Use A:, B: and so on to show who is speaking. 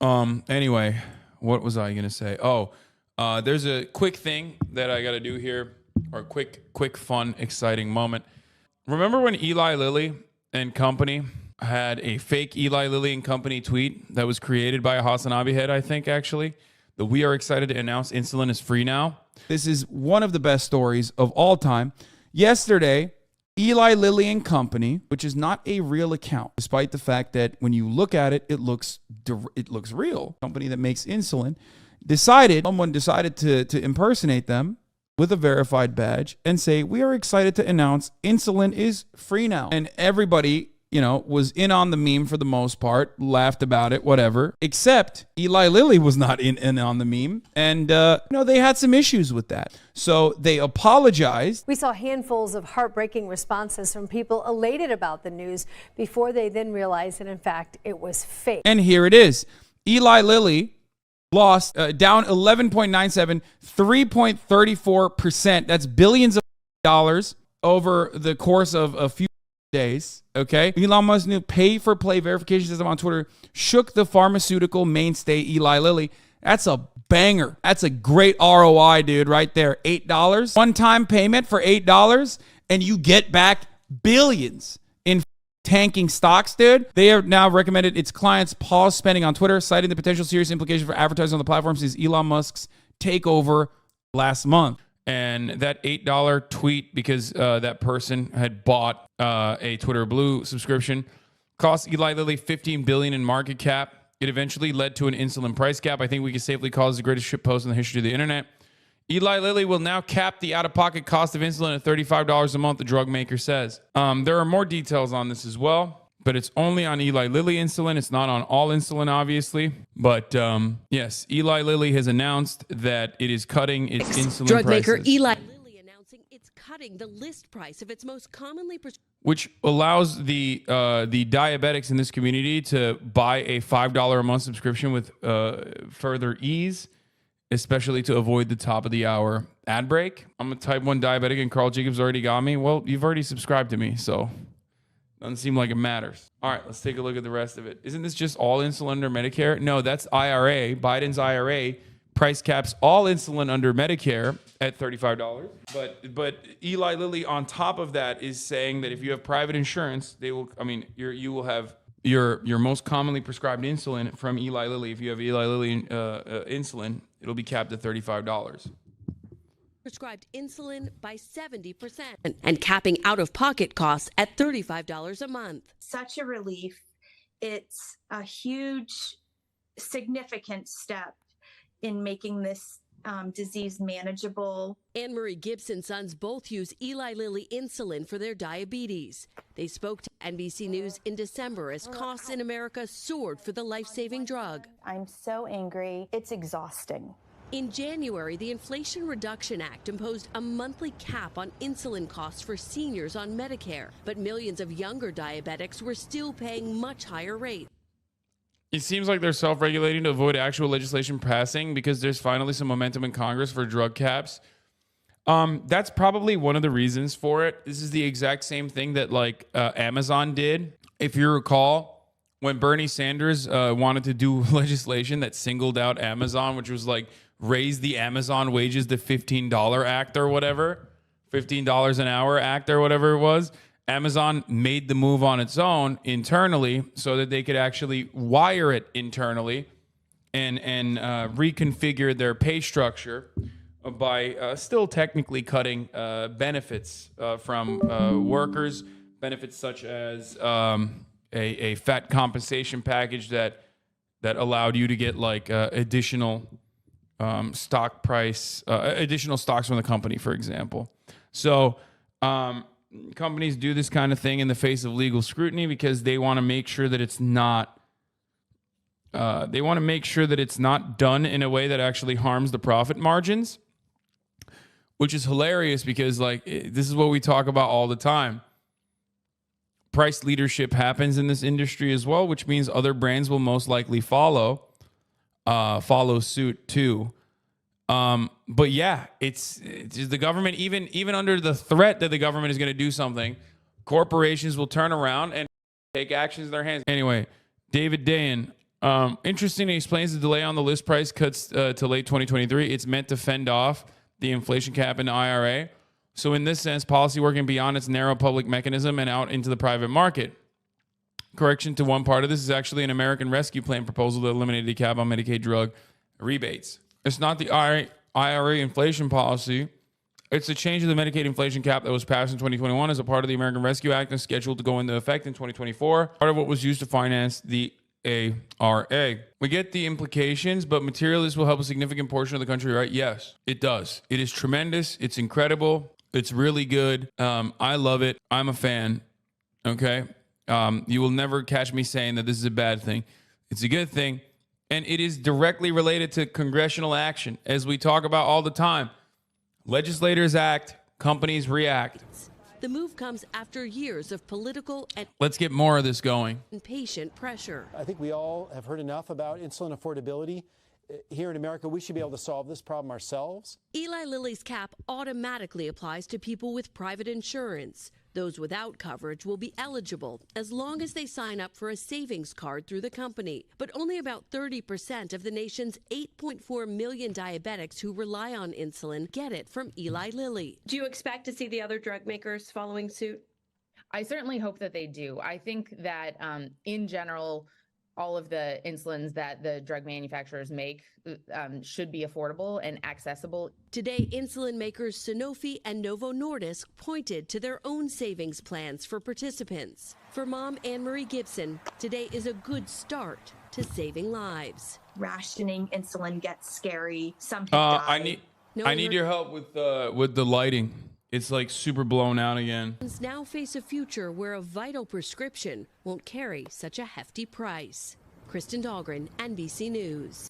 A: Anyway, what was I gonna say? Oh, there's a quick thing that I gotta do here, or quick, fun, exciting moment. Remember when Eli Lilly and company had a fake Eli Lilly and company tweet that was created by a Hasanabi head, I think, actually? The "We are excited to announce insulin is free now." This is one of the best stories of all time. Yesterday, Eli Lilly and Company, which is not a real account, despite the fact that when you look at it, it looks real. Company that makes insulin someone decided to impersonate them with a verified badge and say, "We are excited to announce insulin is free now." And everybody, was in on the meme for the most part, laughed about it, whatever, except Eli Lilly was not in on the meme. And, they had some issues with that. So they apologized.
B: We saw handfuls of heartbreaking responses from people elated about the news before they then realized that, in fact, it was fake.
A: And here it is. Eli Lilly lost, down 11.97, 3.34%. That's billions of dollars over the course of a few days. Okay. Elon Musk's new pay-for-play verification system on Twitter shook the pharmaceutical mainstay Eli Lilly. That's a banger. That's a great ROI, dude, right there. $8. One-time payment for $8, and you get back billions in tanking stocks, dude. They have now recommended its clients pause spending on Twitter, citing the potential serious implications for advertising on the platform since Elon Musk's takeover last month. And that $8 tweet, because that person had bought a Twitter Blue subscription, cost Eli Lilly $15 billion in market cap. It eventually led to an insulin price cap. I think we can safely call this the greatest shit post in the history of the internet. Eli Lilly will now cap the out-of-pocket cost of insulin at $35 a month, the drug maker says. There are more details on this as well, but it's only on Eli Lilly insulin. It's not on all insulin, obviously. But yes, Eli Lilly has announced that it is cutting its insulin
C: drug
A: prices.
C: Maker Eli Lilly announcing it's cutting the list price of its most commonly prescribed,
A: which allows the diabetics in this community to buy a $5 a month subscription with further ease, especially to avoid the top of the hour ad break. I'm a type 1 diabetic and Carl Jacobs already got me. Well, you've already subscribed to me, so doesn't seem like it matters. All right, let's take a look at the rest of it. Isn't this just all insulin under Medicare? No, that's IRA. Biden's IRA price caps all insulin under Medicare at $35. But Eli Lilly on top of that is saying that if you have private insurance, you will have your most commonly prescribed insulin from Eli Lilly. If you have Eli Lilly insulin, it'll be capped at $35.
C: prescribed insulin by 70% and capping out-of-pocket costs at $35 a month.
D: Such a relief. It's a huge, significant step in making this disease manageable.
C: Anne-Marie Gibson's sons both use Eli Lilly insulin for their diabetes. They spoke to NBC News in December as costs in America soared for the life-saving drug.
E: I'm so angry. It's exhausting.
C: In January, the Inflation Reduction Act imposed a monthly cap on insulin costs for seniors on Medicare, but millions of younger diabetics were still paying much higher rates.
A: It seems like they're self-regulating to avoid actual legislation passing because there's finally some momentum in Congress for drug caps. That's probably one of the reasons for it. This is the exact same thing that Amazon did. If you recall, when Bernie Sanders wanted to do legislation that singled out Amazon, which was raise the Amazon wages to $15 act or whatever, $15 an hour act or whatever it was. Amazon made the move on its own internally so that they could actually wire it internally and reconfigure their pay structure by still technically cutting benefits from workers, benefits such as a fat compensation package that allowed you to get additional stock price, additional stocks from the company, for example. So companies do this kind of thing in the face of legal scrutiny because they want to make sure that it's not done in a way that actually harms the profit margins, which is hilarious because this is what we talk about all the time. Price leadership happens in this industry as well, which means other brands will most likely follow suit too. But yeah, it's the government, even under the threat that the government is going to do something, corporations will turn around and take actions in their hands. Anyway, David Dayen Interesting, he explains the delay on the list price cuts to late 2023. It's meant to fend off the inflation cap in the IRA. So in this sense, policy working beyond its narrow public mechanism and out into the private market. Correction to one part of this is actually an American Rescue Plan proposal that eliminated the cap on Medicaid drug rebates. It's not the IRA inflation policy. It's a change of the Medicaid inflation cap that was passed in 2021 as a part of the American Rescue Act and scheduled to go into effect in 2024. Part of what was used to finance the ARA. We get the implications, but materially this will help a significant portion of the country, right? Yes, it does. It is tremendous. It's incredible. It's really good. I love it. I'm a fan. Okay. You will never catch me saying that this is a bad thing. It's a good thing. And it is directly related to congressional action. As we talk about all the time, legislators act, companies react.
C: The move comes after years of political and
A: Let's get more of this going.
C: patient pressure.
F: I think we all have heard enough about insulin affordability. Here in America, we should be able to solve this problem ourselves.
C: Eli Lilly's cap automatically applies to people with private insurance. Those without coverage will be eligible as long as they sign up for a savings card through the company. But only about 30% of the nation's 8.4 million diabetics who rely on insulin get it from Eli Lilly.
G: Do you expect to see the other drug makers following suit?
H: I certainly hope that they do. I think that in general, all of the insulins that the drug manufacturers make should be affordable and accessible.
C: Today, insulin makers Sanofi and Novo Nordisk pointed to their own savings plans for participants. For mom Anne-Marie Gibson, today is a good start to saving lives.
D: Rationing insulin gets scary. Some people die.
A: I need your help with the lighting. It's like super blown out again.
C: Now face a future where a vital prescription won't carry such a hefty price. Kristen Dahlgren, NBC News.